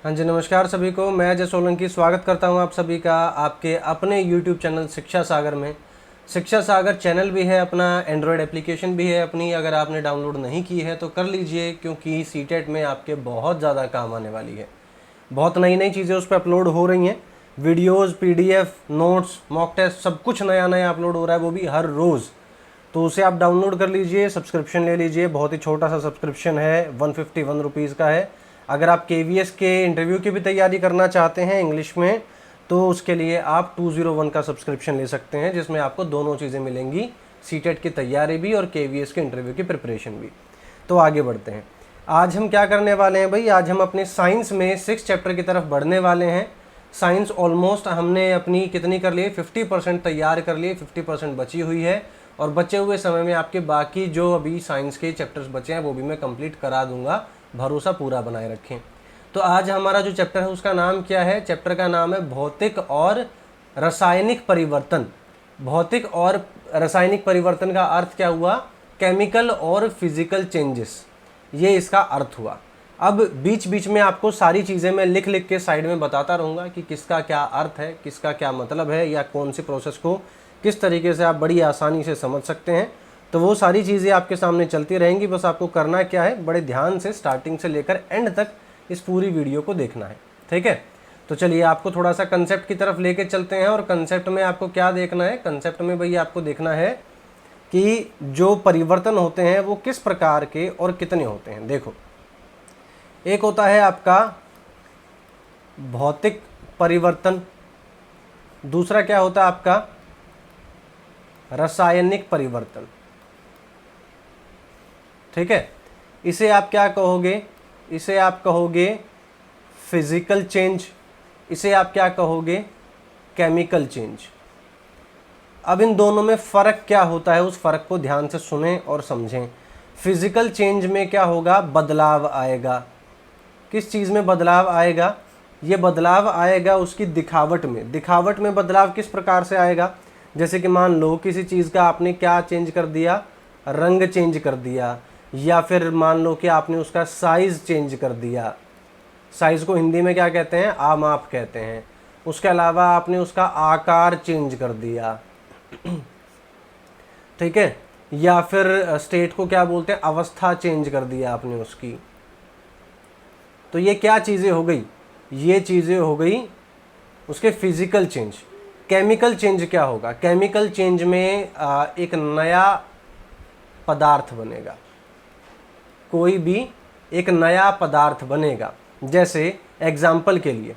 हाँ जी, नमस्कार सभी को। मैं अजय सोलंकी स्वागत करता हूँ आप सभी का आपके अपने YouTube चैनल शिक्षा सागर में। शिक्षा सागर चैनल भी है अपना, एंड्रॉयड एप्लीकेशन भी है अपनी। अगर आपने डाउनलोड नहीं की है तो कर लीजिए, क्योंकि सीटेट में आपके बहुत ज़्यादा काम आने वाली है। बहुत नई नई चीज़ें उस पर अपलोड हो रही हैं। Videos, PDF, notes, mock test, सब कुछ नया नया अपलोड हो रहा है, वो भी हर रोज़। तो उसे आप डाउनलोड कर लीजिए, सब्सक्रिप्शन ले लीजिए। बहुत ही छोटा सा सब्सक्रिप्शन है, 151 रुपीज़ का है। अगर आप KVS के इंटरव्यू की भी तैयारी करना चाहते हैं इंग्लिश में, तो उसके लिए आप 201 का सब्सक्रिप्शन ले सकते हैं, जिसमें आपको दोनों चीज़ें मिलेंगी, सीटेट की तैयारी भी और KVS के इंटरव्यू की प्रिपरेशन भी। तो आगे बढ़ते हैं। आज हम क्या करने वाले हैं भाई? आज हम अपने साइंस में 6 चैप्टर की तरफ बढ़ने वाले हैं। साइंस ऑलमोस्ट हमने अपनी कितनी कर ली है, 50% तैयार कर लिए, 50% बची हुई है। और बचे हुए समय में आपके बाकी जो अभी साइंस के चैप्टर्स बचे हैं वो भी मैं कंप्लीट करा दूंगा, भरोसा पूरा बनाए रखें। तो आज हमारा जो चैप्टर है उसका नाम क्या है? चैप्टर का नाम है भौतिक और रासायनिक परिवर्तन। भौतिक और रासायनिक परिवर्तन का अर्थ क्या हुआ? केमिकल और फिजिकल चेंजेस, ये इसका अर्थ हुआ। अब बीच बीच में आपको सारी चीज़ें मैं लिख लिख के साइड में बताता रहूँगा कि किसका क्या अर्थ है, किसका क्या मतलब है, या कौन सी प्रोसेस को किस तरीके से आप बड़ी आसानी से समझ सकते हैं। तो वो सारी चीज़ें आपके सामने चलती रहेंगी। बस आपको करना क्या है, बड़े ध्यान से स्टार्टिंग से लेकर एंड तक इस पूरी वीडियो को देखना है, ठीक है। तो चलिए आपको थोड़ा सा कंसेप्ट की तरफ लेके चलते हैं। और कंसेप्ट में आपको क्या देखना है? कंसेप्ट में भैया आपको देखना है कि जो परिवर्तन होते हैं वो किस प्रकार के और कितने होते हैं। देखो, एक होता है आपका भौतिक परिवर्तन, दूसरा क्या होता है आपका रासायनिक परिवर्तन, ठीक है। इसे आप क्या कहोगे? इसे आप कहोगे फिजिकल चेंज, इसे आप क्या कहोगे? Chemical change. अब इन दोनों में फ़र्क क्या होता है, उस फ़र्क को ध्यान से सुनें और समझें। फिजिकल चेंज में क्या होगा? बदलाव आएगा। किस चीज़ में बदलाव आएगा? ये बदलाव आएगा उसकी दिखावट में। दिखावट में बदलाव किस प्रकार से आएगा? जैसे कि मान लो किसी चीज़ का आपने क्या चेंज कर दिया, रंग चेंज कर दिया, या फिर मान लो कि आपने उसका साइज़ चेंज कर दिया। साइज़ को हिंदी में क्या कहते हैं? आमाप कहते हैं। उसके अलावा आपने उसका आकार चेंज कर दिया, ठीक है। या फिर स्टेट को क्या बोलते हैं? अवस्था चेंज कर दिया आपने उसकी। तो ये क्या चीज़ें हो गई? ये चीज़ें हो गई उसके फिजिकल चेंज। केमिकल चेंज क्या होगा? केमिकल चेंज में एक नया पदार्थ बनेगा, कोई भी एक नया पदार्थ बनेगा। जैसे एग्जाम्पल के लिए,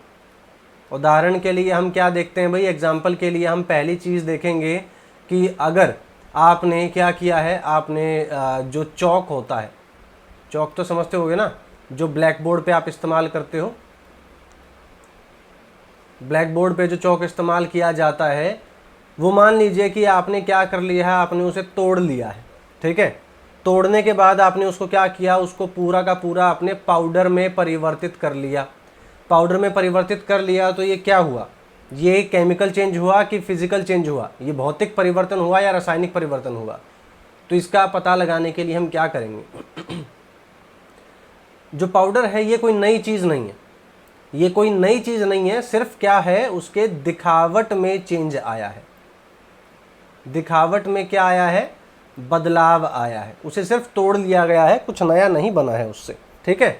उदाहरण के लिए हम क्या देखते हैं भाई? एग्जाम्पल के लिए हम पहली चीज़ देखेंगे कि अगर आपने क्या किया है, आपने जो चौक होता है, चौक तो समझते होगे ना, जो ब्लैक बोर्ड पे आप इस्तेमाल करते हो। ब्लैक बोर्ड पे जो चौक इस्तेमाल किया जाता है, वो मान लीजिए कि आपने क्या कर लिया है, आपने उसे तोड़ लिया है, ठीक है। तोड़ने के बाद आपने उसको क्या किया? उसको पूरा का पूरा आपने पाउडर में परिवर्तित कर लिया। पाउडर में परिवर्तित कर लिया तो ये क्या हुआ? ये केमिकल चेंज हुआ कि फिजिकल चेंज हुआ? ये भौतिक परिवर्तन हुआ या रासायनिक परिवर्तन हुआ? तो इसका पता लगाने के लिए हम क्या करेंगे? जो पाउडर है ये कोई नई चीज़ नहीं है, ये कोई नई चीज़ नहीं है, सिर्फ क्या है, उसके दिखावट में चेंज आया है। दिखावट में क्या आया है? बदलाव आया है। उसे सिर्फ तोड़ लिया गया है, कुछ नया नहीं बना है उससे, ठीक है।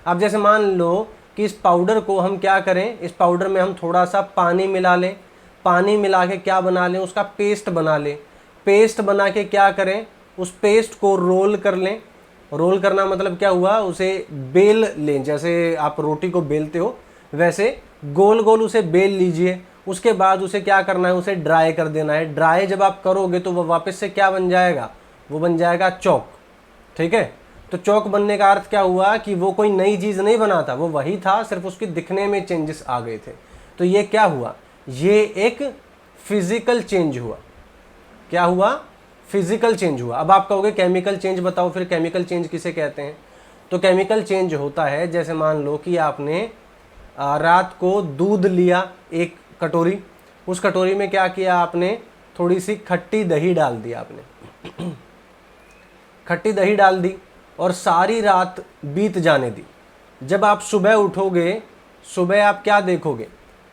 अब जैसे मान लो कि इस पाउडर को हम क्या करें, इस पाउडर में हम थोड़ा सा पानी मिला लें। पानी मिला के क्या बना लें? उसका पेस्ट बना लें। पेस्ट बना के क्या करें? उस पेस्ट को रोल कर लें। रोल करना मतलब क्या हुआ? उसे बेल लें, जैसे आप रोटी को बेलते हो वैसे गोल गोल उसे बेल लीजिए। उसके बाद उसे क्या करना है? उसे ड्राई कर देना है। ड्राई जब आप करोगे तो वह वापस से क्या बन जाएगा? वो बन जाएगा चौक, ठीक है। तो चौक बनने का अर्थ क्या हुआ कि वो कोई नई चीज़ नहीं बना था, वो वही था, सिर्फ उसके दिखने में चेंजेस आ गए थे। तो ये क्या हुआ? ये एक फिजिकल चेंज हुआ। क्या हुआ? फिजिकल चेंज हुआ। अब आप कहोगे केमिकल चेंज बताओ, फिर केमिकल चेंज किसे कहते हैं? तो केमिकल चेंज होता है, जैसे मान लो कि आपने रात को दूध लिया एक कटोरी, उस कटोरी में क्या किया आपने? थोड़ी सी खट्टी दही डाल दी आपने। खट्टी दही डाल दी और सारी रात बीत जाने दी। जब आप सुबह उठोगे सुबह आप क्या देखोगे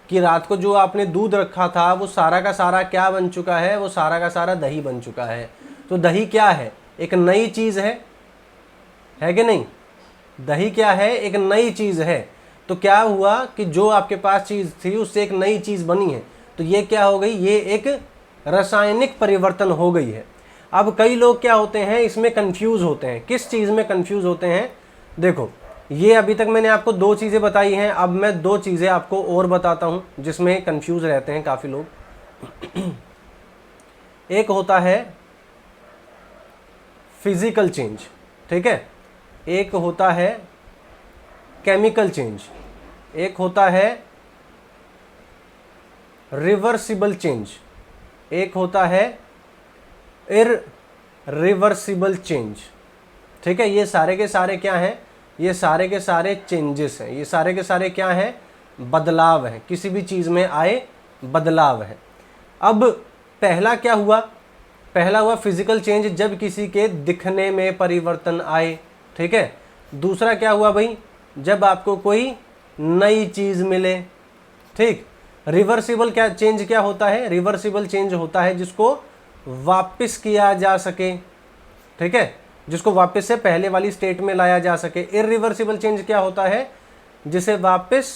कि रात को जो आपने दूध रखा था वो सारा का सारा क्या बन चुका है, वो सारा का सारा दही बन चुका है। तो दही क्या है, एक नई चीज़ है कि नहीं? दही क्या है, एक नई चीज़ है। तो क्या हुआ कि जो आपके पास चीज़ थी उससे एक नई चीज़ बनी है, तो ये क्या हो गई, ये एक रासायनिक परिवर्तन हो गई है। अब कई लोग क्या होते हैं, इसमें कंफ्यूज होते हैं। किस चीज़ में कंफ्यूज होते हैं? देखो, ये अभी तक मैंने आपको दो चीज़ें बताई हैं, अब मैं दो चीज़ें आपको और बताता हूं जिसमें कंफ्यूज रहते हैं काफ़ी लोग। एक होता है फिजिकल चेंज, ठीक है, एक होता है केमिकल चेंज, एक होता है रिवर्सिबल चेंज, एक होता है इररिवर्सिबल चेंज। ठीक है, ये सारे के सारे क्या हैं, ये सारे के सारे चेंजेस हैं, ये सारे के सारे क्या हैं, बदलाव हैं, किसी भी चीज़ में आए बदलाव है। अब पहला क्या हुआ, पहला हुआ फिजिकल चेंज, जब किसी के दिखने में परिवर्तन आए। ठीक है, दूसरा क्या हुआ भाई, जब आपको कोई नई चीज़ मिले। ठीक, रिवर्सिबल क्या चेंज क्या होता है, रिवर्सिबल चेंज होता है जिसको वापस किया जा सके। ठीक है, जिसको वापस से पहले वाली स्टेट में लाया जा सके। इररिवर्सिबल चेंज क्या होता है, जिसे वापस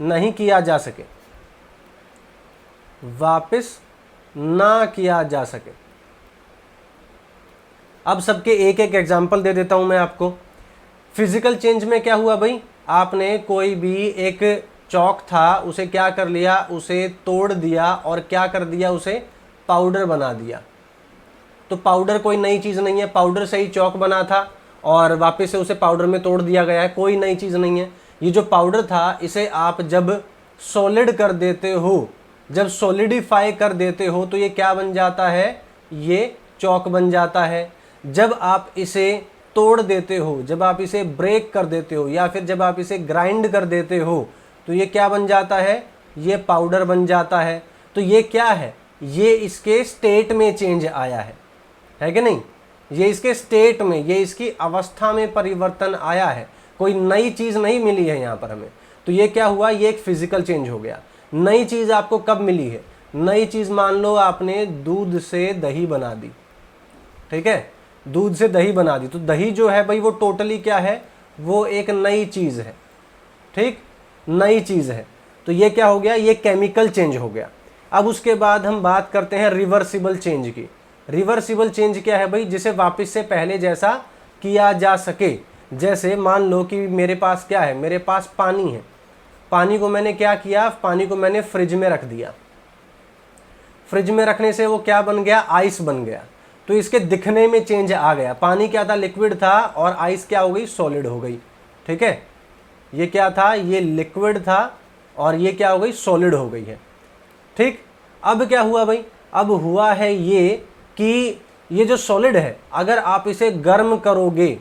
नहीं किया जा सके, वापस ना किया जा सके। अब सबके एक एक एग्जांपल दे देता हूं मैं आपको। फिजिकल चेंज में क्या हुआ भाई, आपने कोई भी एक चौक था उसे क्या कर लिया, उसे तोड़ दिया और क्या कर दिया, उसे पाउडर बना दिया। तो पाउडर कोई नई चीज़ नहीं है, पाउडर से ही चौक बना था और वापस से उसे पाउडर में तोड़ दिया गया है, कोई नई चीज़ नहीं है। ये जो पाउडर था इसे आप जब सॉलिड कर देते हो, जब सॉलिडिफाई कर देते हो तो ये क्या बन जाता है, ये चौक बन जाता है। जब आप इसे तोड़ देते हो, जब आप इसे ब्रेक कर देते हो या फिर जब आप इसे ग्राइंड कर देते हो तो ये क्या बन जाता है, ये पाउडर बन जाता है। तो ये क्या है, ये इसके स्टेट में चेंज आया है कि नहीं, ये इसके स्टेट में, ये इसकी अवस्था में परिवर्तन आया है, कोई नई चीज़ नहीं मिली है यहाँ पर हमें। तो ये क्या हुआ, ये एक फिजिकल चेंज हो गया। नई चीज़ आपको कब मिली है, नई चीज़ मान लो आपने दूध से दही बना दी। ठीक है, दूध से दही बना दी, तो दही जो है भाई वो टोटली क्या है, वो एक नई चीज़ है। ठीक, नई चीज़ है। तो ये क्या हो गया, ये केमिकल चेंज हो गया। अब उसके बाद हम बात करते हैं रिवर्सिबल चेंज की। रिवर्सिबल चेंज क्या है भाई, जिसे वापस से पहले जैसा किया जा सके। जैसे मान लो कि मेरे पास क्या है, मेरे पास पानी है, पानी को मैंने क्या किया, पानी को मैंने फ्रिज में रख दिया। फ्रिज में रखने से वो क्या बन गया, आइस बन गया। तो इसके दिखने में चेंज आ गया। पानी क्या था, लिक्विड था, और आइस क्या हो गई, सॉलिड हो गई। ठीक है, ये क्या था, ये लिक्विड था और ये क्या हो गई, सॉलिड हो गई है। ठीक, अब क्या हुआ भाई, अब हुआ है ये कि ये जो सॉलिड है अगर आप इसे गर्म करोगे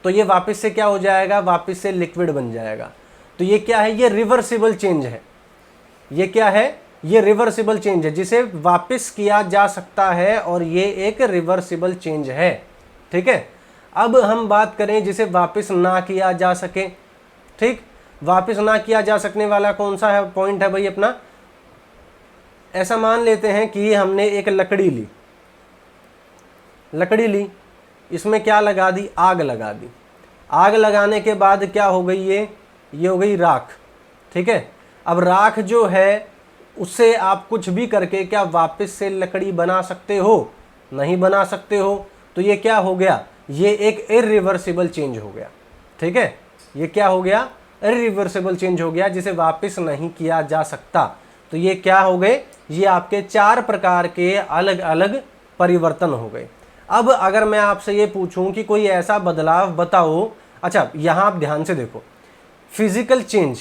तो ये वापस से क्या हो जाएगा, वापस से लिक्विड बन जाएगा। तो ये क्या है, ये रिवर्सिबल चेंज है। ये क्या है, ये रिवर्सिबल चेंज है जिसे वापस किया जा सकता है और ये एक रिवर्सिबल चेंज है। ठीक है, अब हम बात करें जिसे वापस ना किया जा सके। ठीक, वापस ना किया जा सकने वाला कौन सा है पॉइंट है भाई अपना, ऐसा मान लेते हैं कि हमने एक लकड़ी ली, लकड़ी ली, इसमें क्या लगा दी, आग लगा दी। आग लगाने के बाद क्या हो गई, ये हो गई राख। ठीक है, अब राख जो है उससे आप कुछ भी करके क्या वापस से लकड़ी बना सकते हो, नहीं बना सकते हो। तो ये क्या हो गया, ये एक इररिवर्सिबल चेंज हो गया। ठीक है, ये क्या हो गया, इररिवर्सिबल चेंज हो गया जिसे वापस नहीं किया जा सकता। तो ये क्या हो गए, ये आपके 4 प्रकार के अलग अलग परिवर्तन हो गए। अब अगर मैं आपसे ये पूछूं कि कोई ऐसा बदलाव बताओ, अच्छा यहाँ आप ध्यान से देखो, फिजिकल चेंज,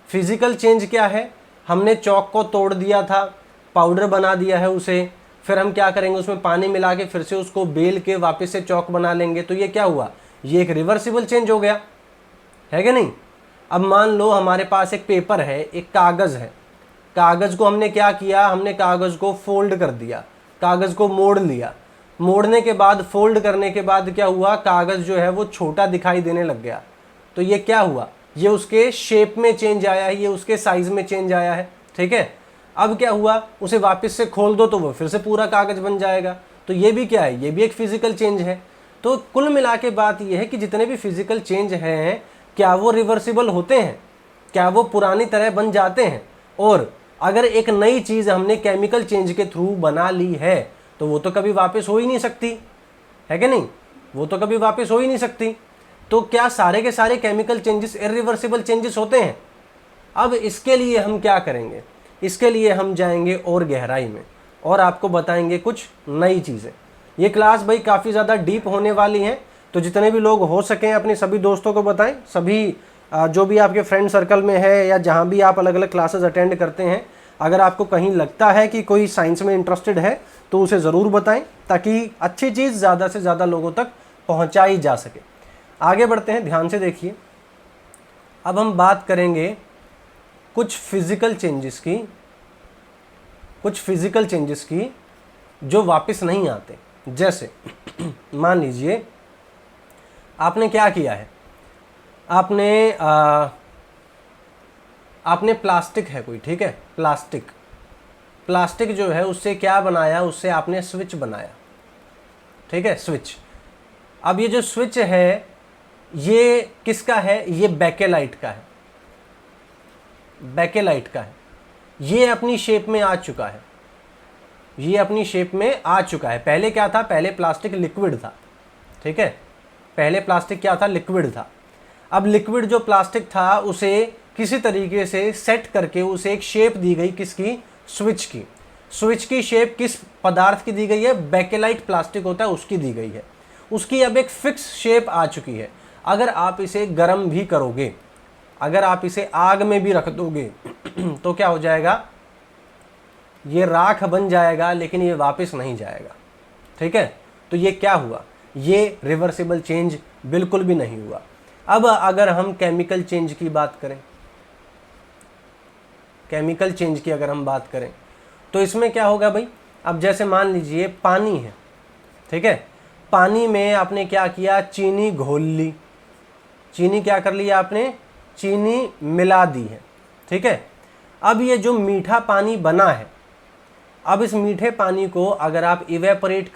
फिजिकल चेंज क्या है, हमने चौक को तोड़ दिया था, पाउडर बना दिया है उसे, फिर हम क्या करेंगे, उसमें पानी मिला के फिर से उसको बेल के वापस से चौक बना लेंगे। तो ये क्या हुआ, ये एक रिवर्सिबल चेंज हो गया, है कि नहीं। अब मान लो हमारे पास एक पेपर है, एक कागज़ है, कागज़ को हमने क्या किया, हमने कागज़ को फोल्ड कर दिया, कागज़ को मोड़ लिया। मोड़ने के बाद, फोल्ड करने के बाद क्या हुआ, कागज़ जो है वो छोटा दिखाई देने लग गया। तो ये क्या हुआ, ये उसके शेप में चेंज आया है, ये उसके साइज में चेंज आया है, ठीक है। अब क्या हुआ, उसे वापस से खोल दो तो वो फिर से पूरा कागज बन जाएगा। तो ये भी क्या है, ये भी एक फिजिकल चेंज है। तो कुल मिला के बात ये है कि जितने भी फिजिकल चेंज हैं, क्या वो रिवर्सिबल होते हैं, क्या वो पुरानी तरह बन जाते हैं। और अगर एक नई चीज़ हमने केमिकल चेंज के थ्रू बना ली है तो वो तो कभी वापस हो ही नहीं सकती, है कि नहीं, वो तो कभी वापस हो ही नहीं सकती। तो क्या सारे के सारे केमिकल चेंजेस इरिवर्सिबल चेंजेस होते हैं। अब इसके लिए हम क्या करेंगे, इसके लिए हम जाएंगे और गहराई में और आपको बताएंगे कुछ नई चीज़ें। ये क्लास भाई काफ़ी ज़्यादा डीप होने वाली है, तो जितने भी लोग हो सकें अपने सभी दोस्तों को बताएं, सभी जो भी आपके फ्रेंड सर्कल में है या जहाँ भी आप अलग अलग क्लासेस अटेंड करते हैं, अगर आपको कहीं लगता है कि कोई साइंस में इंटरेस्टेड है तो उसे ज़रूर बताएं, ताकि अच्छी चीज़ ज़्यादा से ज़्यादा लोगों तक पहुँचाई जा सके। आगे बढ़ते हैं, ध्यान से देखिए। अब हम बात करेंगे कुछ फिज़िकल चेंजेस की जो वापस नहीं आते। जैसे मान लीजिए आपने क्या किया है, आपने प्लास्टिक है कोई, ठीक है, प्लास्टिक जो है उससे क्या बनाया, उससे आपने स्विच बनाया, ठीक है, स्विच। अब ये जो स्विच है ये किसका है, ये बेकेलाइट का है, ये अपनी शेप में आ चुका है, पहले क्या था, पहले प्लास्टिक लिक्विड था, ठीक है, पहले प्लास्टिक क्या था, लिक्विड था। अब लिक्विड जो प्लास्टिक था उसे किसी तरीके से सेट करके उसे एक शेप दी गई, किसकी, स्विच की शेप किस पदार्थ की दी गई है, बेकेलाइट प्लास्टिक होता है उसकी दी गई है। उसकी अब एक फिक्स शेप आ चुकी है। अगर आप इसे गर्म भी करोगे, अगर आप इसे आग में भी रख दोगे तो क्या हो जाएगा, ये राख बन जाएगा, लेकिन ये वापस नहीं जाएगा, ठीक है। तो ये क्या हुआ, ये रिवर्सिबल चेंज बिल्कुल भी नहीं हुआ। अब अगर हम केमिकल चेंज की बात करें, तो इसमें क्या होगा भाई। अब जैसे मान लीजिए पानी है, ठीक है, पानी में आपने क्या किया, चीनी घोल ली, चीनी क्या कर लिया आपने, चीनी मिला दी है, ठीक है। अब ये जो मीठा पानी बना है, अब इस मीठे पानी को अगर आप इवेपोरेट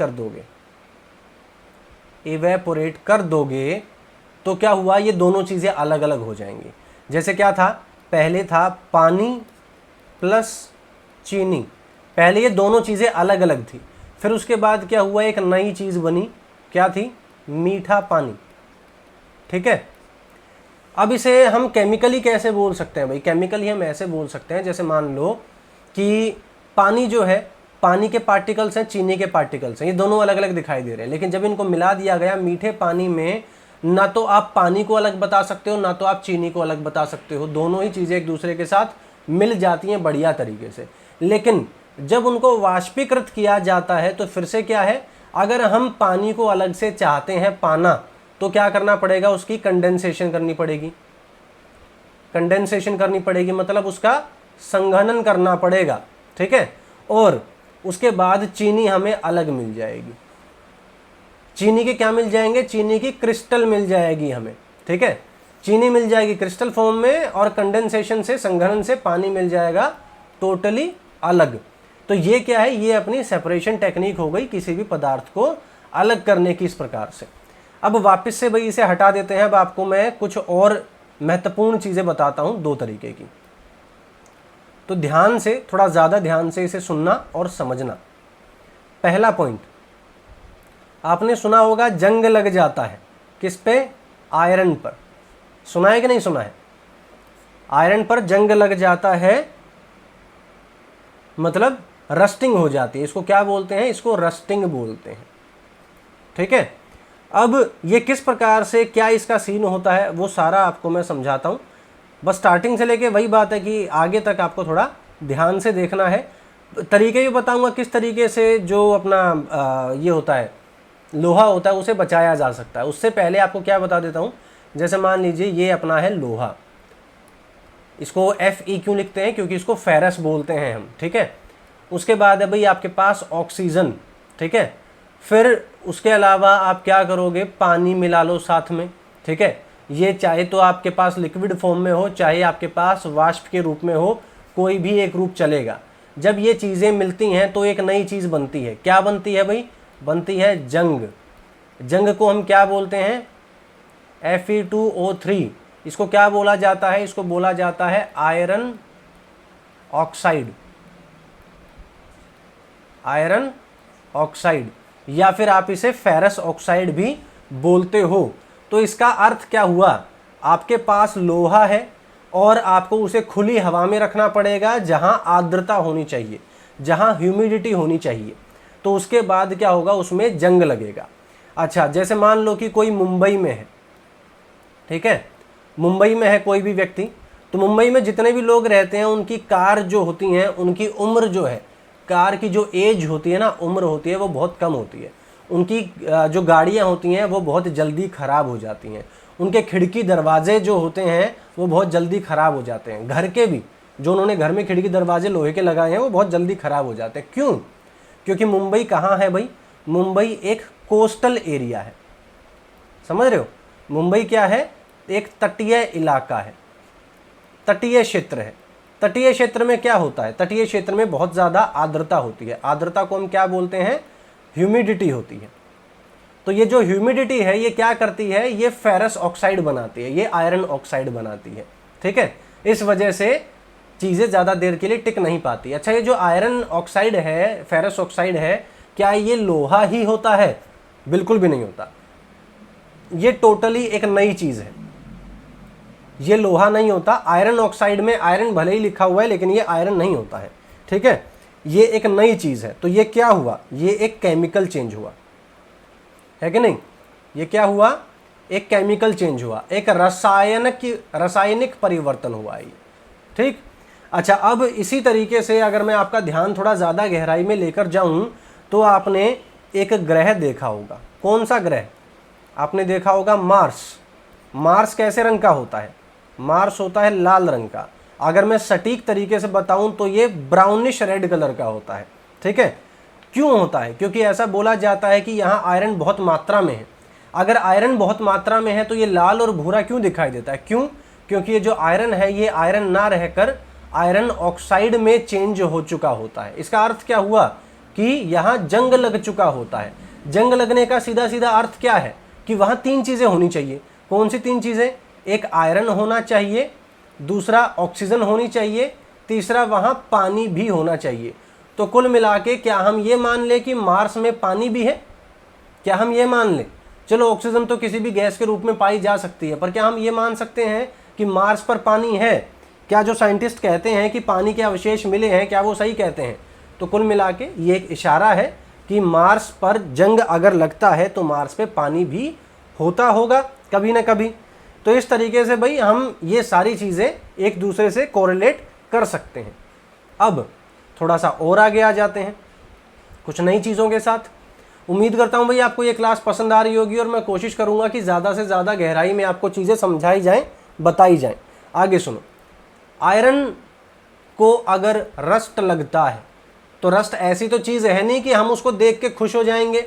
कर दोगे तो क्या हुआ, ये दोनों चीज़ें अलग अलग हो जाएंगी। जैसे क्या था, पहले था पानी प्लस चीनी, पहले ये दोनों चीज़ें अलग अलग थी, फिर उसके बाद क्या हुआ, एक नई चीज़ बनी, क्या थी, मीठा पानी, ठीक है। अब इसे हम केमिकली कैसे बोल सकते हैं भाई, केमिकली हम ऐसे बोल सकते हैं, जैसे मान लो कि पानी जो है, पानी के पार्टिकल्स हैं, चीनी के पार्टिकल्स हैं, ये दोनों अलग अलग दिखाई दे रहे हैं, लेकिन जब इनको मिला दिया गया मीठे पानी में, ना तो आप पानी को अलग बता सकते हो, ना तो आप चीनी को अलग बता सकते हो, दोनों ही चीज़ें एक दूसरे के साथ मिल जाती हैं बढ़िया तरीके से। लेकिन जब उनको वाष्पीकृत किया जाता है तो फिर से क्या है, अगर हम पानी को अलग से चाहते हैं पाना, तो क्या करना पड़ेगा, उसकी कंडेंसेशन करनी पड़ेगी, मतलब उसका संघनन करना पड़ेगा, ठीक है। और उसके बाद चीनी हमें अलग मिल जाएगी, चीनी के क्या मिल जाएंगे, चीनी की क्रिस्टल मिल जाएगी हमें, ठीक है, चीनी मिल जाएगी क्रिस्टल फॉर्म में, और कंडेंसेशन से, संघनन से पानी मिल जाएगा टोटली अलग। तो ये क्या है, ये अपनी सेपरेशन टेक्निक हो गई किसी भी पदार्थ को अलग करने की, इस प्रकार से। अब वापस से भाई इसे हटा देते हैं। अब आपको मैं कुछ और महत्वपूर्ण चीज़ें बताता हूँ, दो तरीके की, तो ध्यान से, थोड़ा ज़्यादा ध्यान से इसे सुनना और समझना। पहला पॉइंट, आपने सुना होगा जंग लग जाता है, किस पे, आयरन पर, सुना है कि नहीं सुना है, आयरन पर जंग लग जाता है, मतलब रस्टिंग हो जाती है, इसको क्या बोलते हैं, इसको रस्टिंग बोलते हैं, ठीक है। अब ये किस प्रकार से, क्या इसका सीन होता है, वो सारा आपको मैं समझाता हूँ। बस स्टार्टिंग से लेके वही बात है कि आगे तक आपको थोड़ा ध्यान से देखना है। तरीके भी बताऊंगा किस तरीके से जो अपना ये होता है, लोहा होता है, उसे बचाया जा सकता है। उससे पहले आपको क्या बता देता हूँ, जैसे मान लीजिए ये अपना है लोहा, इसको Fe क्यों लिखते हैं, क्योंकि इसको फेरस बोलते हैं हम, ठीक है। उसके बाद है भाई आपके पास ऑक्सीजन, ठीक है। फिर उसके अलावा आप क्या करोगे, पानी मिला लो साथ में, ठीक है, ये चाहे तो आपके पास लिक्विड फॉर्म में हो, चाहे आपके पास वाष्प के रूप में हो, कोई भी एक रूप चलेगा। जब ये चीज़ें मिलती हैं तो एक नई चीज़ बनती है। क्या बनती है भाई? बनती है जंग। जंग को हम क्या बोलते हैं? Fe2O3। इसको क्या बोला जाता है? इसको बोला जाता है आयरन ऑक्साइड। आयरन ऑक्साइड, या फिर आप इसे फेरस ऑक्साइड भी बोलते हो। तो इसका अर्थ क्या हुआ? आपके पास लोहा है और आपको उसे खुली हवा में रखना पड़ेगा जहां आर्द्रता होनी चाहिए, जहां ह्यूमिडिटी होनी चाहिए। तो उसके बाद क्या होगा? उसमें जंग लगेगा। अच्छा, जैसे मान लो कि कोई मुंबई में है, ठीक है, मुंबई में है कोई भी व्यक्ति, तो मुंबई में जितने भी लोग रहते हैं उनकी कार जो होती हैं, उनकी उम्र जो है, कार की जो एज होती है ना, उम्र होती है, वो बहुत कम होती है। उनकी जो गाड़ियाँ होती हैं वो बहुत जल्दी ख़राब हो जाती हैं। उनके खिड़की दरवाजे जो होते हैं वो बहुत जल्दी ख़राब हो जाते हैं। घर के भी जो उन्होंने घर में खिड़की दरवाजे लोहे के लगाए हैं वो बहुत जल्दी ख़राब हो जाते हैं। क्यों? क्योंकि मुंबई कहाँ है भाई? मुंबई एक कोस्टल एरिया है। समझ रहे हो? मुंबई क्या है? एक तटीय इलाका है, तटीय क्षेत्र है। तटीय क्षेत्र में क्या होता है? तटीय क्षेत्र में बहुत ज़्यादा आर्द्रता होती है। आर्द्रता को हम क्या बोलते हैं? ह्यूमिडिटी होती है। तो ये जो ह्यूमिडिटी है ये क्या करती है? ये फेरस ऑक्साइड बनाती है, ये आयरन ऑक्साइड बनाती है। ठीक है, इस वजह से चीज़ें ज़्यादा देर के लिए टिक नहीं पाती। अच्छा, ये जो आयरन ऑक्साइड है, फेरस ऑक्साइड है, क्या ये लोहा ही होता है? बिल्कुल भी नहीं होता। ये टोटली एक नई चीज़ है, ये लोहा नहीं होता। आयरन ऑक्साइड में आयरन भले ही लिखा हुआ है लेकिन ये आयरन नहीं होता है। ठीक है, ये एक नई चीज़ है। तो ये क्या हुआ? ये एक केमिकल चेंज हुआ है कि नहीं? ये क्या हुआ? एक केमिकल चेंज हुआ, एक रासायनिक परिवर्तन हुआ ये। ठीक। अच्छा, अब इसी तरीके से अगर मैं आपका ध्यान थोड़ा ज़्यादा गहराई में लेकर जाऊं तो आपने एक ग्रह देखा होगा। कौन सा ग्रह? आपने देखा होगा मार्स। मार्स कैसे रंग का होता है? मार्स होता है लाल रंग का। अगर मैं सटीक तरीके से बताऊं तो ये ब्राउनिश रेड कलर का होता है। ठीक है, क्यों होता है? क्योंकि ऐसा बोला जाता है कि यहाँ आयरन बहुत मात्रा में है। अगर आयरन बहुत मात्रा में है तो ये लाल और भूरा क्यों दिखाई देता है? क्यों? क्योंकि ये जो आयरन है ये आयरन ना रहकर आयरन ऑक्साइड में चेंज हो चुका होता है। इसका अर्थ क्या हुआ? कि यहाँ जंग लग चुका होता है। जंग लगने का सीधा सीधा अर्थ क्या है? कि वहाँ तीन चीज़ें होनी चाहिए। कौन सी तीन चीज़ें? एक आयरन होना चाहिए, दूसरा ऑक्सीजन होनी चाहिए, तीसरा वहाँ पानी भी होना चाहिए। तो कुल मिला के क्या हम ये मान लें कि मार्स में पानी भी है? क्या हम ये मान लें? चलो, ऑक्सीजन तो किसी भी गैस के रूप में पाई जा सकती है, पर क्या हम ये मान सकते हैं कि मार्स पर पानी है? क्या जो साइंटिस्ट कहते हैं कि पानी के अवशेष मिले हैं, क्या वो सही कहते हैं? तो कुल मिला के ये एक इशारा है कि मार्स पर जंग अगर लगता है तो मार्स पे पानी भी होता होगा कभी ना कभी। तो इस तरीके से भाई हम ये सारी चीज़ें एक दूसरे से कोरिलेट कर सकते हैं। अब थोड़ा सा और आगे आ जाते हैं कुछ नई चीज़ों के साथ। उम्मीद करता हूँ भाई आपको ये क्लास पसंद आ रही होगी और मैं कोशिश करूँगा कि ज़्यादा से ज़्यादा गहराई में आपको चीज़ें समझाई जाएँ, बताई जाएँ। आगे सुनो, आयरन को अगर रस्ट लगता है तो रस्ट ऐसी तो चीज़ है नहीं कि हम उसको देख के खुश हो जाएंगे।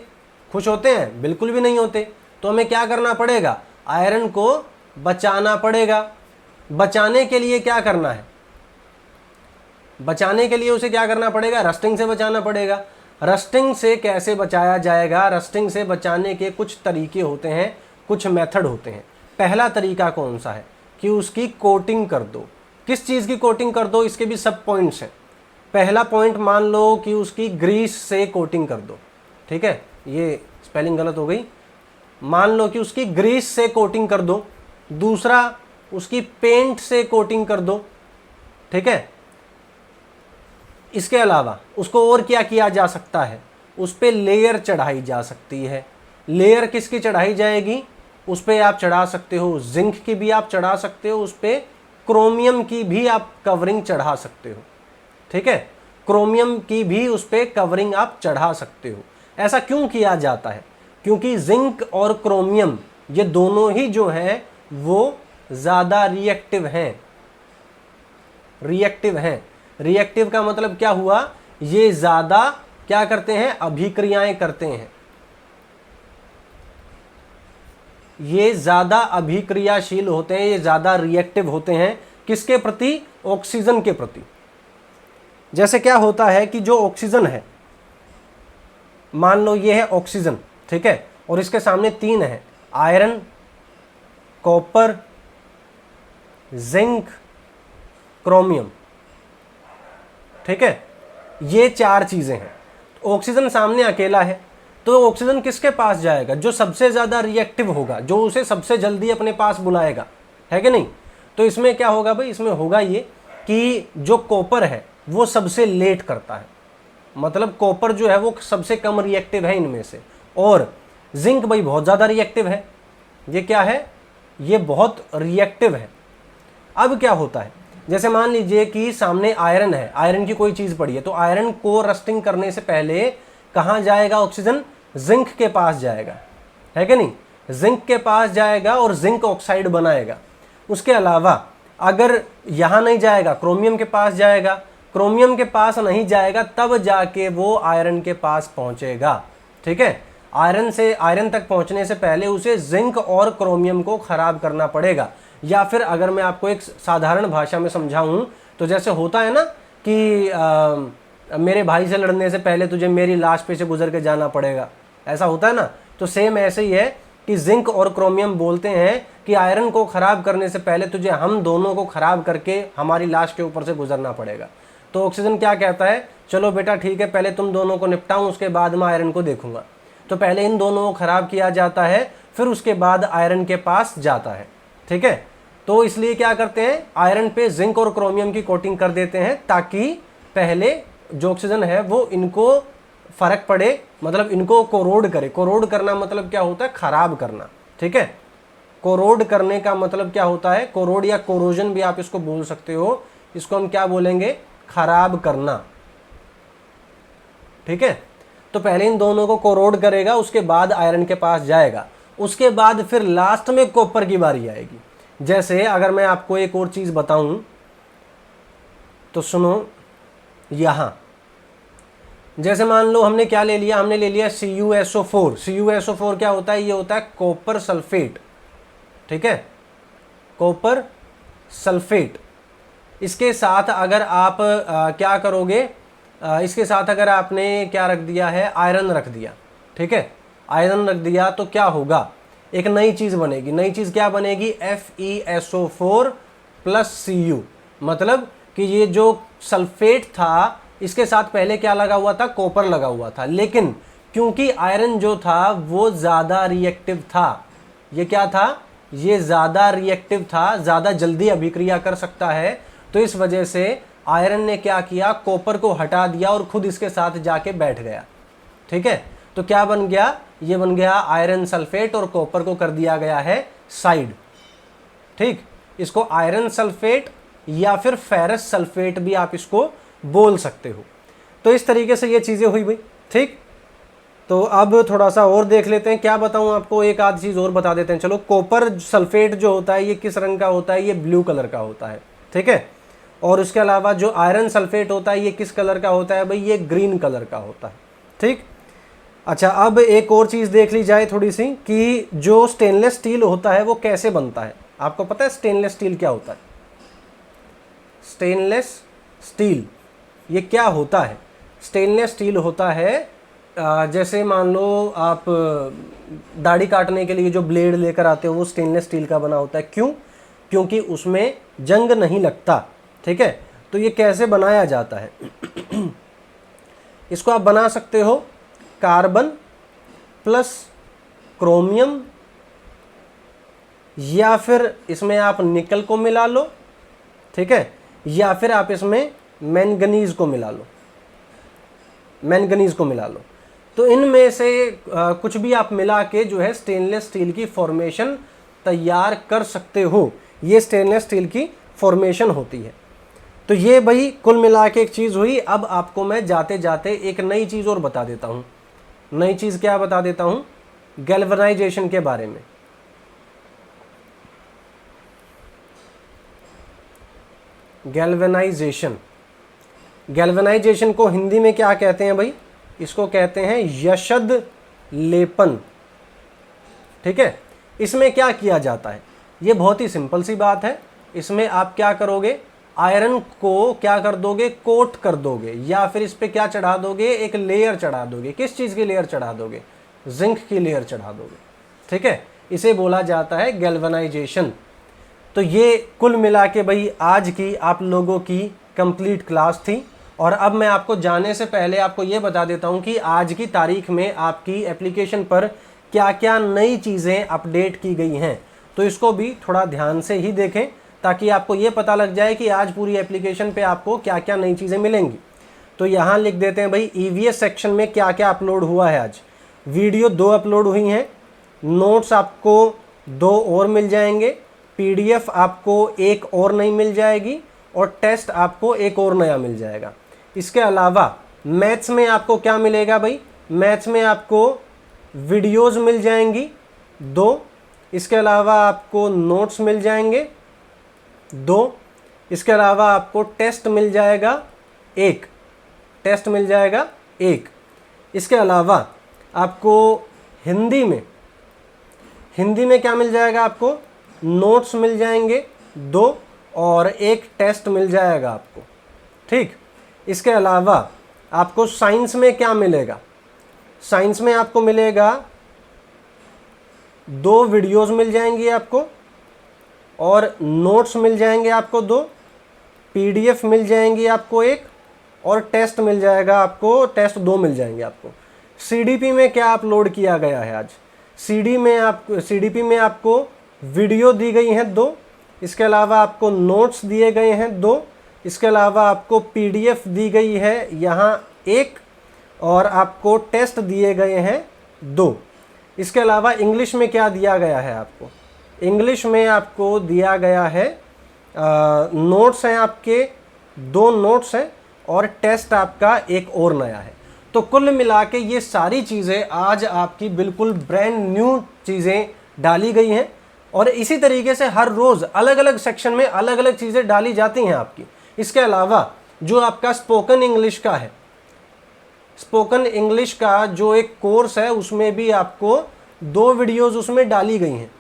खुश होते हैं? बिल्कुल भी नहीं होते। तो हमें क्या करना पड़ेगा? आयरन को बचाना पड़ेगा। बचाने के लिए क्या करना है? बचाने के लिए उसे क्या करना पड़ेगा? रस्टिंग से बचाना पड़ेगा। रस्टिंग से कैसे बचाया जाएगा? रस्टिंग से बचाने के कुछ तरीके होते हैं, कुछ मेथड होते हैं। पहला तरीका कौन सा है? कि उसकी कोटिंग कर दो। किस चीज़ की कोटिंग कर दो? इसके भी सब पॉइंट्स हैं। पहला पॉइंट मान लो कि उसकी ग्रीस से कोटिंग कर दो। ठीक है, ये स्पेलिंग गलत हो गई। मान लो कि उसकी ग्रीस से कोटिंग कर दो। दूसरा, उसकी पेंट से कोटिंग कर दो। ठीक है, इसके अलावा उसको और क्या किया जा सकता है? उस पर लेयर चढ़ाई जा सकती है। लेयर किसकी चढ़ाई जाएगी? उस पर आप चढ़ा सकते हो जिंक की भी आप चढ़ा सकते हो, उस पर क्रोमियम की भी आप कवरिंग चढ़ा सकते हो। ठीक है, क्रोमियम की भी उस पर कवरिंग आप चढ़ा सकते हो। ऐसा क्यों किया जाता है? क्योंकि जिंक और क्रोमियम ये दोनों ही जो हैं वो ज़्यादा रिएक्टिव हैं। रिएक्टिव हैं। रिएक्टिव का मतलब क्या हुआ? ये ज़्यादा क्या करते हैं? अभिक्रियाएं करते हैं। ये ज़्यादा अभिक्रियाशील होते हैं, ये ज़्यादा रिएक्टिव होते हैं किसके प्रति? ऑक्सीजन के प्रति। जैसे क्या होता है कि जो ऑक्सीजन है, मान लो ये है ऑक्सीजन, ठीक है, और इसके सामने 3 है, आयरन, कॉपर, जिंक, क्रोमियम, ठीक है, ये 4 चीजें हैं। ऑक्सीजन सामने अकेला है, तो ऑक्सीजन किसके पास जाएगा? जो सबसे ज्यादा रिएक्टिव होगा, जो उसे सबसे जल्दी अपने पास बुलाएगा, है कि नहीं? तो इसमें क्या होगा भाई? इसमें होगा ये कि जो कॉपर है वो सबसे लेट करता है, मतलब कॉपर जो है वो सबसे कम रिएक्टिव है इनमें से। और जिंक भाई बहुत ज़्यादा रिएक्टिव है, ये क्या है? ये बहुत रिएक्टिव है। अब क्या होता है, जैसे मान लीजिए कि सामने आयरन है, आयरन की कोई चीज़ पड़ी है, तो आयरन को रस्टिंग करने से पहले कहाँ जाएगा ऑक्सीजन? जिंक के पास जाएगा, है कि नहीं? जिंक के पास जाएगा और जिंक ऑक्साइड बनाएगा। उसके अलावा अगर यहाँ नहीं जाएगा, क्रोमियम के पास जाएगा, क्रोमियम के पास नहीं जाएगा, तब जाके वो आयरन के पास पहुंचेगा, ठीक है। आयरन तक पहुंचने से पहले उसे जिंक और क्रोमियम को खराब करना पड़ेगा। या फिर अगर मैं आपको एक साधारण भाषा में समझाऊं तो जैसे होता है ना कि मेरे भाई से लड़ने से पहले तुझे मेरी लाश पे से गुजर के जाना पड़ेगा, ऐसा होता है ना। तो सेम ऐसे ही है कि जिंक और क्रोमियम बोलते हैं कि आयरन को खराब करने से पहले तुझे हम दोनों को खराब करके हमारी लाश के ऊपर से गुजरना पड़ेगा। तो ऑक्सीजन क्या कहता है? चलो बेटा ठीक है, पहले तुम दोनों को निपटाऊं, उसके बाद मैं आयरन को देखूंगा। तो पहले इन दोनों को खराब किया जाता है, फिर उसके बाद आयरन के पास जाता है, ठीक है। तो इसलिए क्या करते हैं, आयरन पे जिंक और क्रोमियम की कोटिंग कर देते हैं ताकि पहले जो ऑक्सीजन है वो इनको फर्क पड़े, मतलब इनको कोरोड करे। कोरोड करना मतलब क्या होता है? खराब करना, ठीक है। कोरोड करने का मतलब क्या होता है? कोरोड या कोरोजन भी आप इसको बोल सकते हो। इसको हम क्या बोलेंगे? खराब करना, ठीक है। तो पहले इन दोनों को कोरोड करेगा, उसके बाद आयरन के पास जाएगा, उसके बाद फिर लास्ट में कॉपर की बारी आएगी। जैसे अगर मैं आपको एक और चीज बताऊं तो सुनो, यहां जैसे मान लो हमने क्या ले लिया, हमने ले लिया CuSO4। CuSO4 क्या होता है? ये होता है कॉपर सल्फेट, ठीक है, कॉपर सल्फेट। इसके साथ अगर आप क्या करोगे, इसके साथ अगर आपने क्या रख दिया है, आयरन रख दिया, ठीक है, आयरन रख दिया, तो क्या होगा? एक नई चीज बनेगी। नई चीज क्या बनेगी? FeSO4 + Cu। मतलब कि ये जो सल्फेट था इसके साथ पहले क्या लगा हुआ था? कॉपर लगा हुआ था, लेकिन क्योंकि आयरन जो था वो ज्यादा रिएक्टिव था। ये क्या था? ये ज्यादा रिएक्टिव था, ज्यादा जल्दी अभिक्रिया कर सकता है। तो इस वजह से आयरन ने क्या किया? कॉपर को हटा दिया और खुद इसके साथ जाके बैठ गया, ठीक है। तो क्या बन गया? ये बन गया आयरन सल्फेट, और कॉपर को कर दिया गया है साइड, ठीक। इसको आयरन सल्फेट या फिर फेरस सल्फेट भी आप इसको बोल सकते हो। तो इस तरीके से ये चीजें हुई भाई, ठीक। तो अब थोड़ा सा और देख लेते हैं, क्या बताऊं आपको, एक आध चीज और बता देते हैं। चलो, कॉपर सल्फेट जो होता है ये किस रंग का होता है? ये ब्लू कलर का होता है, ठीक है। और उसके अलावा जो आयरन सल्फेट होता है ये किस कलर का होता है भाई? ये ग्रीन कलर का होता है, ठीक। अच्छा, अब एक और चीज देख ली जाए थोड़ी सी, कि जो स्टेनलेस स्टील होता है वो कैसे बनता है। आपको पता है स्टेनलेस स्टील क्या होता है? स्टेनलेस स्टील ये क्या होता है? स्टेनलेस स्टील होता है, जैसे मान लो आप दाढ़ी काटने के लिए जो ब्लेड लेकर आते हो वो स्टेनलेस स्टील का बना होता है। क्यों? क्योंकि उसमें जंग नहीं लगता, ठीक है। तो ये कैसे बनाया जाता है? इसको आप बना सकते हो कार्बन प्लस क्रोमियम, या फिर इसमें आप निकल को मिला लो, ठीक है, या फिर आप इसमें मैंगनीज को मिला लो, मैंगनीज को मिला लो। तो इनमें से कुछ भी आप मिला के जो है स्टेनलेस स्टील की फॉर्मेशन तैयार कर सकते हो। ये स्टेनलेस स्टील की फॉर्मेशन होती है। तो ये भाई कुल मिला के एक चीज़ हुई। अब आपको मैं जाते जाते एक नई चीज़ और बता देता हूँ। नई चीज़ क्या बता देता हूँ? गैल्वेनाइजेशन के बारे में। गैल्वेनाइजेशन, गैल्वेनाइजेशन को हिंदी में क्या कहते हैं भाई? इसको कहते हैं यशद लेपन, ठीक है। इसमें क्या किया जाता है, ये बहुत ही सिंपल सी बात है। इसमें आप क्या करोगे, आयरन को क्या कर दोगे, कोट कर दोगे, या फिर इस पे क्या चढ़ा दोगे, एक लेयर चढ़ा दोगे। किस चीज़ की लेयर चढ़ा दोगे, जिंक की लेयर चढ़ा दोगे, ठीक है। इसे बोला जाता है गैल्वेनाइजेशन। तो ये कुल मिला के भाई आज की आप लोगों की कंप्लीट क्लास थी। और अब मैं आपको जाने से पहले आपको ये बता देता हूँ कि आज की तारीख में आपकी एप्लीकेशन पर क्या क्या नई चीज़ें अपडेट की गई हैं। तो इसको भी थोड़ा ध्यान से ही देखें ताकि आपको ये पता लग जाए कि आज पूरी एप्लीकेशन पे आपको क्या क्या नई चीज़ें मिलेंगी। तो यहाँ लिख देते हैं भाई ईवीएस सेक्शन में क्या क्या अपलोड हुआ है आज। वीडियो 2 अपलोड हुई हैं, नोट्स आपको 2 और मिल जाएंगे, पीडीएफ आपको 1 और नई मिल जाएगी, और टेस्ट आपको 1 और नया मिल जाएगा। इसके अलावा मैथ्स में आपको क्या मिलेगा भाई, मैथ्स में आपको वीडियोज़ मिल जाएंगी 2, इसके अलावा आपको नोट्स मिल जाएंगे 2, इसके अलावा आपको टेस्ट मिल जाएगा 1, टेस्ट मिल जाएगा 1। इसके अलावा आपको हिंदी में क्या मिल जाएगा, आपको नोट्स मिल जाएंगे 2 और 1 टेस्ट मिल जाएगा आपको, ठीक। इसके अलावा आपको साइंस में क्या मिलेगा, साइंस में आपको मिलेगा 2 वीडियोस मिल जाएंगी आपको, और नोट्स मिल जाएंगे आपको 2, पीडीएफ मिल जाएंगी आपको 1, और टेस्ट मिल जाएगा आपको, टेस्ट 2 मिल जाएंगे आपको। सीडीपी में क्या अपलोड किया गया है आज, सीडीपी में आपको वीडियो दी गई हैं 2, इसके अलावा आपको नोट्स दिए गए हैं 2, इसके अलावा आपको पीडीएफ दी गई है यहाँ 1, और आपको टेस्ट दिए गए हैं 2। इसके अलावा इंग्लिश में क्या दिया गया है आपको, इंग्लिश में आपको दिया गया है नोट्स हैं आपके 2 नोट्स हैं, और टेस्ट आपका 1 और नया है। तो कुल मिला के ये सारी चीज़ें आज आपकी बिल्कुल ब्रांड न्यू चीज़ें डाली गई हैं, और इसी तरीके से हर रोज़ अलग अलग सेक्शन में अलग अलग चीज़ें डाली जाती हैं आपकी। इसके अलावा जो आपका स्पोकन इंग्लिश का है, स्पोकन इंग्लिश का जो एक कोर्स है उसमें भी आपको 2 वीडियोज़ उसमें डाली गई हैं,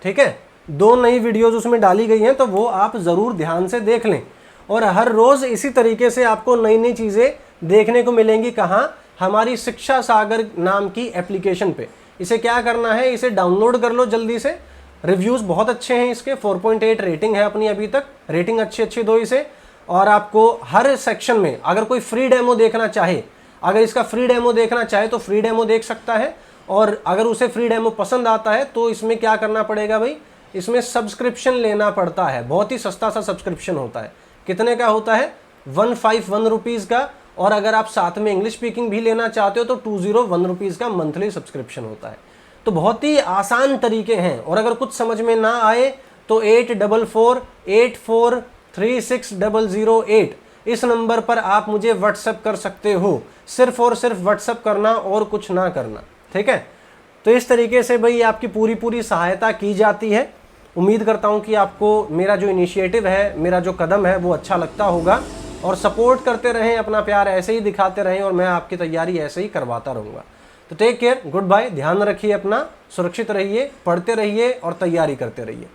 ठीक है। 2 नई वीडियोज़ उसमें डाली गई हैं, तो वो आप ज़रूर ध्यान से देख लें। और हर रोज़ इसी तरीके से आपको नई नई चीज़ें देखने को मिलेंगी। कहाँ, हमारी शिक्षा सागर नाम की एप्लीकेशन पे। इसे क्या करना है, इसे डाउनलोड कर लो जल्दी से। रिव्यूज़ बहुत अच्छे हैं इसके, 4.8 रेटिंग है अपनी अभी तक, रेटिंग अच्छी दो इसे। और आपको हर सेक्शन में अगर कोई फ्री डेमो देखना चाहे, अगर इसका फ्री डेमो देखना चाहे तो फ्री डेमो देख सकता है। और अगर उसे फ्री डेमो पसंद आता है तो इसमें क्या करना पड़ेगा भाई, इसमें सब्सक्रिप्शन लेना पड़ता है। बहुत ही सस्ता सा सब्सक्रिप्शन होता है। कितने का होता है, 151 रुपीज़ का। और अगर आप साथ में इंग्लिश स्पीकिंग भी लेना चाहते हो तो 201 रुपीज़ का मंथली सब्सक्रिप्शन होता है। तो बहुत ही आसान तरीके हैं। और अगर कुछ समझ में ना आए तो 8448436008 इस नंबर पर आप मुझे व्हाट्सएप कर सकते हो। सिर्फ और सिर्फ व्हाट्सएप करना और कुछ ना करना, ठीक है। तो इस तरीके से भाई आपकी पूरी सहायता की जाती है। उम्मीद करता हूँ कि आपको मेरा जो इनिशिएटिव है, मेरा जो कदम है वो अच्छा लगता होगा। और सपोर्ट करते रहें, अपना प्यार ऐसे ही दिखाते रहें, और मैं आपकी तैयारी ऐसे ही करवाता रहूँगा। तो टेक केयर, गुड बाय, ध्यान रखिए अपना, सुरक्षित रहिए, पढ़ते रहिए और तैयारी करते रहिए।